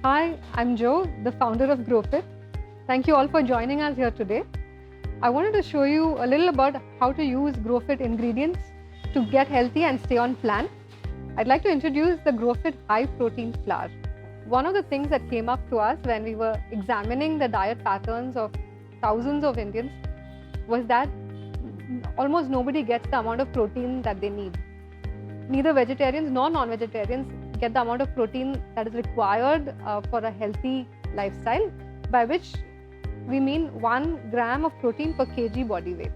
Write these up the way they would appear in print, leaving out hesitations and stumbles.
Hi, I'm Joe, the founder of GrowFit. Thank you all for joining us here today. I wanted to show you a little about how to use GrowFit ingredients to get healthy and stay on plan. I'd like to introduce the GrowFit High Protein Flour. One of the things that came up to us when we were examining the diet patterns of thousands of Indians was that almost nobody gets the amount of protein that they need. Neither vegetarians nor non-vegetarians get the amount of protein that is required for a healthy lifestyle, by which we mean 1 gram of protein per kg body weight.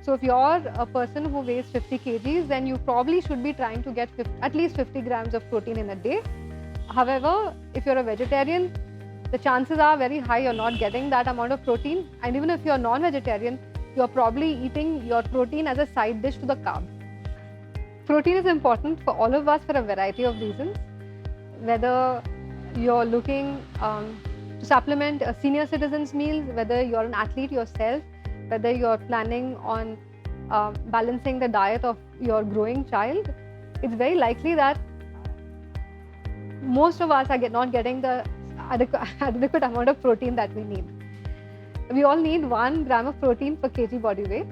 So if you're a person who weighs 50 kgs, then you probably should be trying to get at least 50 grams of protein in a day. However, if you're a vegetarian, the chances are very high you're not getting that amount of protein. And even if you're non-vegetarian, you're probably eating your protein as a side dish to the carb. Protein is important for all of us for a variety of reasons. Whether you're looking to supplement a senior citizen's meals, whether you're an athlete yourself, whether you're planning on balancing the diet of your growing child, it's very likely that most of us are not getting the adequate amount of protein that we need. We all need 1 gram of protein per kg body weight,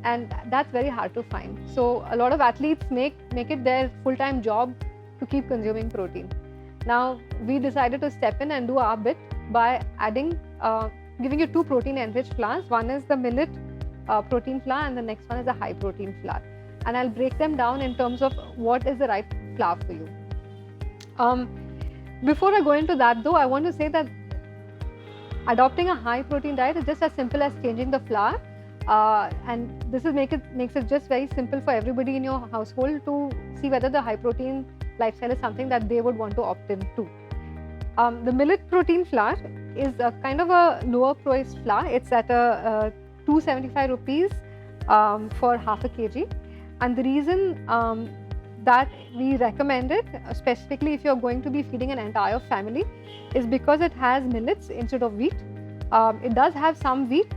and that's very hard to find. So a lot of athletes make it their full-time job to keep consuming protein. Now we decided to step in and do our bit by adding, giving you 2 protein-enriched flours. One is the millet protein flour, and the next one is a high protein flour. And I'll break them down in terms of what is the right flour for you. Before I go into that though, I want to say that adopting a high protein diet is just as simple as changing the flour, and this makes it just very simple for everybody in your household to see whether the high protein lifestyle is something that they would want to opt into. The millet protein flour is a kind of a lower priced flour. It's at 275 rupees for half a kg, and the reason that we recommend it, specifically if you're going to be feeding an entire family, is because it has millets instead of wheat. It does have some wheat.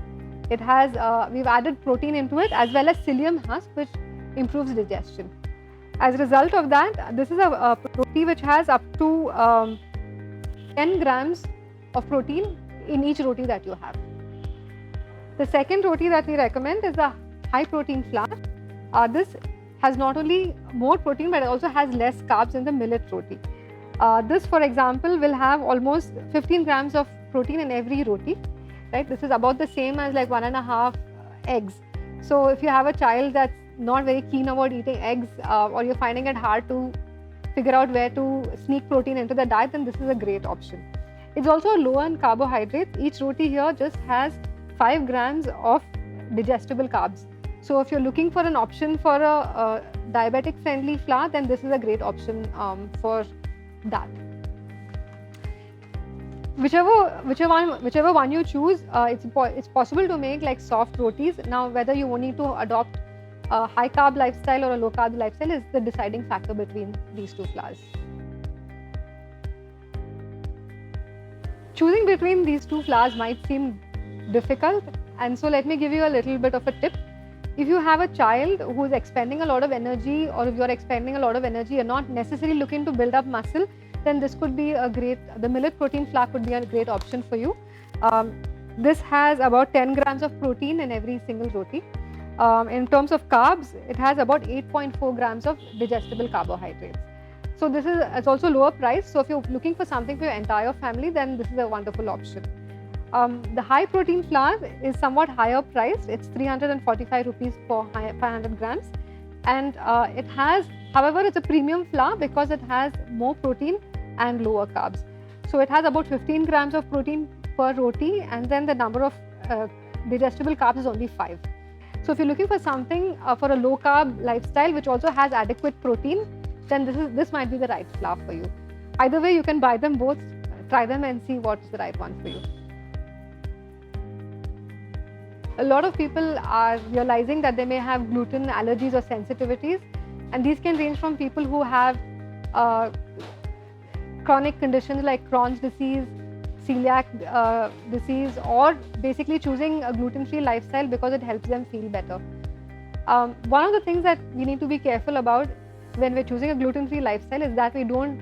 It has, we've added protein into it as well as psyllium husk, which improves digestion. As a result of that, this is a roti which has up to 10 grams of protein in each roti that you have. The second roti that we recommend is the high protein flour. This has not only more protein but it also has less carbs than the millet roti. This, for example, will have almost 15 grams of protein in every roti. Right? This is about the same as like 1.5 eggs. So if you have a child that's not very keen about eating eggs, or you're finding it hard to figure out where to sneak protein into the diet, then this is a great option. It's also low in carbohydrates. Each roti here just has 5 grams of digestible carbs. So if you're looking for an option for a diabetic friendly flour, then this is a great option for that. Whichever one you choose, it's possible to make like soft rotis. Now whether you need to adopt a high carb lifestyle or a low carb lifestyle is the deciding factor between these 2 flours. Choosing between these 2 flours might seem difficult, and so let me give you a little bit of a tip. If you have a child who is expending a lot of energy, or if you're expending a lot of energy, you're not necessarily looking to build up muscle, then this could be the millet protein flour could be a great option for you. This has about 10 grams of protein in every single roti. In terms of carbs, it has about 8.4 grams of digestible carbohydrates. So it's also lower price. So if you're looking for something for your entire family, then this is a wonderful option. The high protein flour is somewhat higher priced. It's 345 rupees for 500 grams. And however, it's a premium flour because it has more protein and lower carbs. So it has about 15 grams of protein per roti, and then the number of digestible carbs is only 5. So if you're looking for something for a low carb lifestyle which also has adequate protein, then this might be the right flour for you. Either way, you can buy them both, try them and see what's the right one for you. A lot of people are realizing that they may have gluten allergies or sensitivities, and these can range from people who have chronic conditions like Crohn's disease, celiac disease, or basically choosing a gluten-free lifestyle because it helps them feel better. One of the things that we need to be careful about when we're choosing a gluten-free lifestyle is that we don't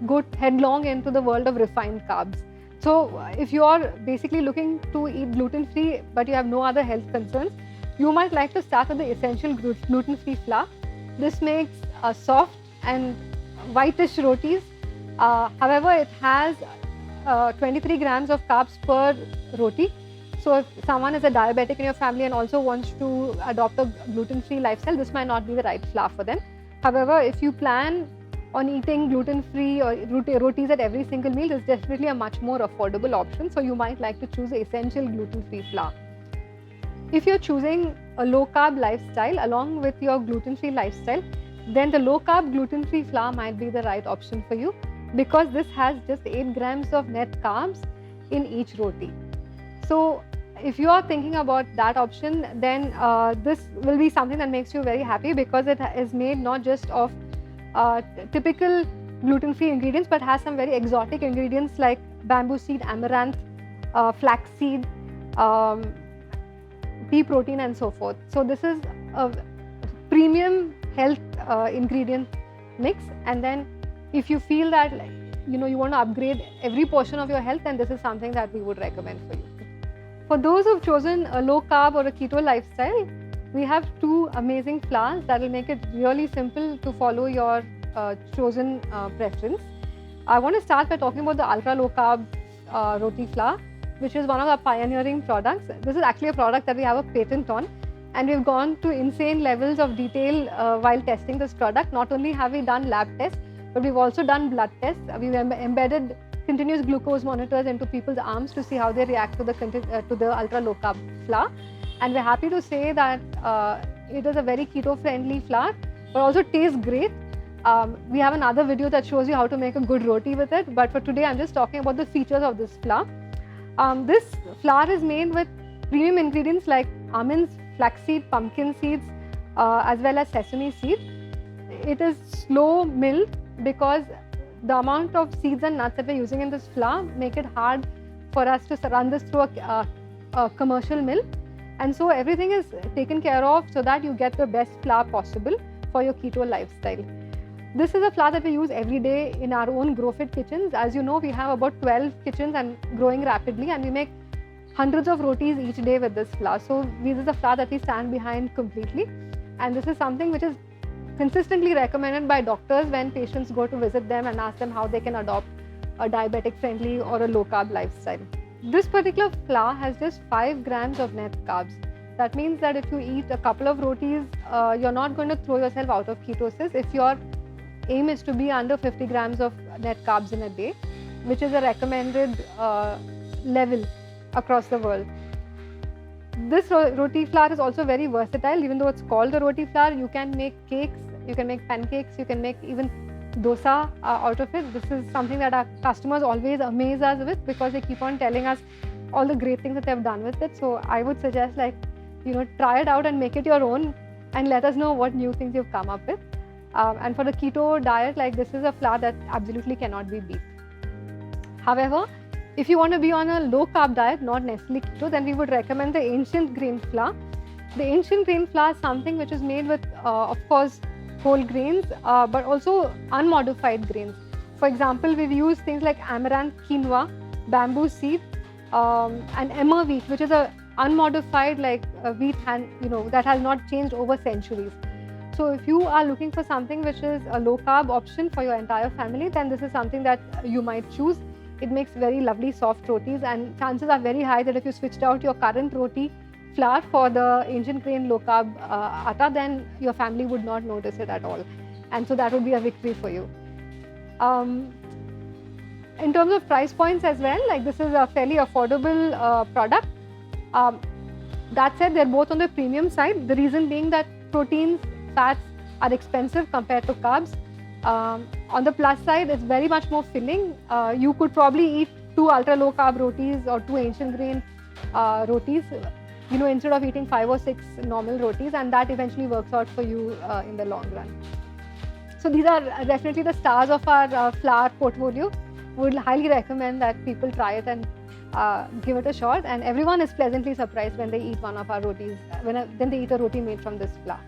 go headlong into the world of refined carbs. So if you are basically looking to eat gluten-free but you have no other health concerns, you might like to start with the essential gluten-free flour. This makes soft and whitish rotis. However, it has 23 grams of carbs per roti. So if someone is a diabetic in your family and also wants to adopt a gluten-free lifestyle, this might not be the right flour for them. However, if you plan on eating gluten-free or rotis at every single meal, it's definitely a much more affordable option. So you might like to choose the essential gluten-free flour. If you're choosing a low-carb lifestyle along with your gluten-free lifestyle, then the low-carb gluten-free flour might be the right option for you, because this has just 8 grams of net carbs in each roti. So if you are thinking about that option, then this will be something that makes you very happy, because it is made not just of typical gluten-free ingredients, but has some very exotic ingredients like bamboo seed, amaranth, flaxseed, pea protein and so forth. So this is a premium health ingredient mix. And then if you feel that you want to upgrade every portion of your health, then this is something that we would recommend for you. For those who've chosen a low carb or a keto lifestyle, we have 2 amazing flours that will make it really simple to follow your chosen preference. I want to start by talking about the ultra low carb roti flour, which is one of our pioneering products. This is actually a product that we have a patent on, and we've gone to insane levels of detail while testing this product. Not only have we done lab tests, but we've also done blood tests. We've embedded continuous glucose monitors into people's arms to see how they react to the ultra low carb flour. And we're happy to say that it is a very keto friendly flour, but also tastes great. We have another video that shows you how to make a good roti with it, but for today I'm just talking about the features of this flour. This flour is made with premium ingredients like almonds, flaxseed, pumpkin seeds, as well as sesame seeds. It is slow milled because the amount of seeds and nuts that we're using in this flour make it hard for us to run this through a commercial mill. And so everything is taken care of so that you get the best flour possible for your keto lifestyle. This is a flour that we use every day in our own GrowFit kitchens. As you know, we have about 12 kitchens and growing rapidly, and we make hundreds of rotis each day with this flour. So this is a flour that we stand behind completely. And this is something which is consistently recommended by doctors when patients go to visit them and ask them how they can adopt a diabetic friendly or a low carb lifestyle. This particular flour has just 5 grams of net carbs. That means that if you eat a couple of rotis, you're not going to throw yourself out of ketosis if your aim is to be under 50 grams of net carbs in a day, which is a recommended level across the world. This roti flour is also very versatile. Even though it's called a roti flour, you can make cakes, you can make pancakes, you can make even dosa out of it. This is something that our customers always amaze us with, because they keep on telling us all the great things that they've done with it. So I would suggest, try it out and make it your own and let us know what new things you've come up with. And for the keto diet, this is a flour that absolutely cannot be beat. However, if you want to be on a low carb diet, not necessarily keto, then we would recommend the ancient grain flour. The ancient grain flour is something which is made with, of course, whole grains, but also unmodified grains. For example, we've used things like amaranth, quinoa, bamboo seed, and emmer wheat, which is a unmodified wheat that has not changed over centuries. So if you are looking for something which is a low carb option for your entire family, then this is something that you might choose. It makes very lovely soft rotis, and chances are very high that if you switched out your current roti flour for the ancient grain low carb atta, then your family would not notice it at all. And so that would be a victory for you. In terms of price points as well, this is a fairly affordable product. That said, they're both on the premium side. The reason being that proteins, fats are expensive compared to carbs. On the plus side, it's very much more filling. You could probably eat 2 ultra low carb rotis or 2 ancient grain rotis, instead of eating 5 or 6 normal rotis, and that eventually works out for you in the long run. So these are definitely the stars of our flour portfolio. Would highly recommend that people try it and give it a shot. And everyone is pleasantly surprised when they eat one of our rotis, when they eat a roti made from this flour.